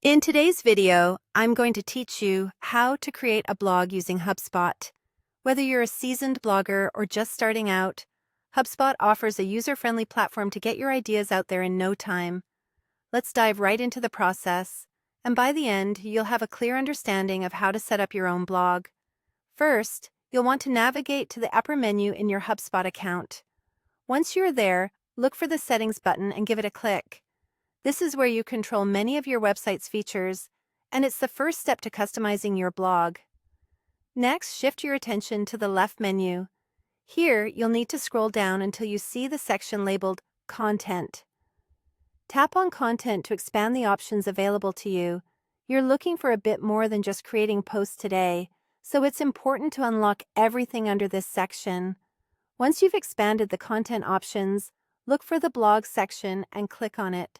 In today's video, I'm going to teach you how to create a blog using Hubspot. Whether you're a seasoned blogger or just starting out, Hubspot offers a user-friendly platform to get your ideas out there in no time. Let's dive right into the process, and by the end, you'll have a clear understanding of how to set up your own blog. First, you'll want to navigate to the upper menu in your Hubspot account. Once you're there, look for the Settings button and give it a click. This is where you control many of your website's features, and it's the first step to customizing your blog. Next, shift your attention to the left menu. Here, you'll need to scroll down until you see the section labeled Content. Tap on Content to expand the options available to you. You're looking for a bit more than just creating posts today, so it's important to unlock everything under this section. Once you've expanded the content options, look for the Blog section and click on it.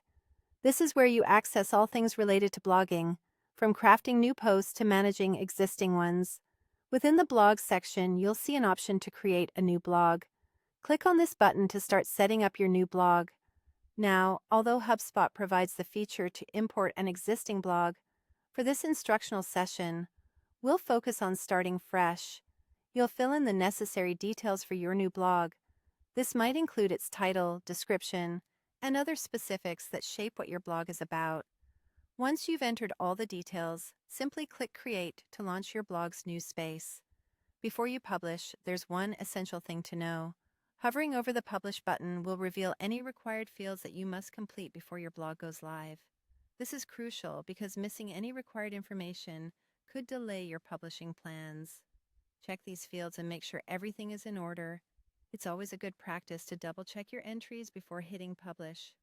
This is where you access all things related to blogging, from crafting new posts to managing existing ones. Within the blog section, you'll see an option to create a new blog. Click on this button to start setting up your new blog. Now, although HubSpot provides the feature to import an existing blog, for this instructional session, we'll focus on starting fresh. You'll fill in the necessary details for your new blog. This might include its title, description, and other specifics that shape what your blog is about. Once you've entered all the details, simply click Create to launch your blog's new space. Before you publish, there's one essential thing to know. Hovering over the Publish button will reveal any required fields that you must complete before your blog goes live. This is crucial because missing any required information could delay your publishing plans. Check these fields and make sure everything is in order. It's always a good practice to double-check your entries before hitting publish.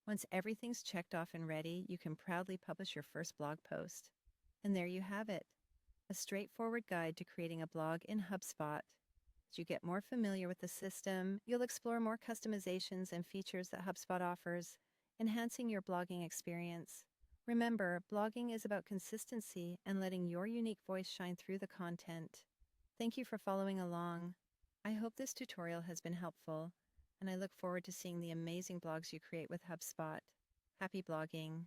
Once everything's checked off and ready, you can proudly publish your first blog post. And there you have it, a straightforward guide to creating a blog in HubSpot. As you get more familiar with the system, you'll explore more customizations and features that HubSpot offers, enhancing your blogging experience. Remember, blogging is about consistency and letting your unique voice shine through the content. Thank you for following along. I hope this tutorial has been helpful, and I look forward to seeing the amazing blogs you create with HubSpot. Happy blogging!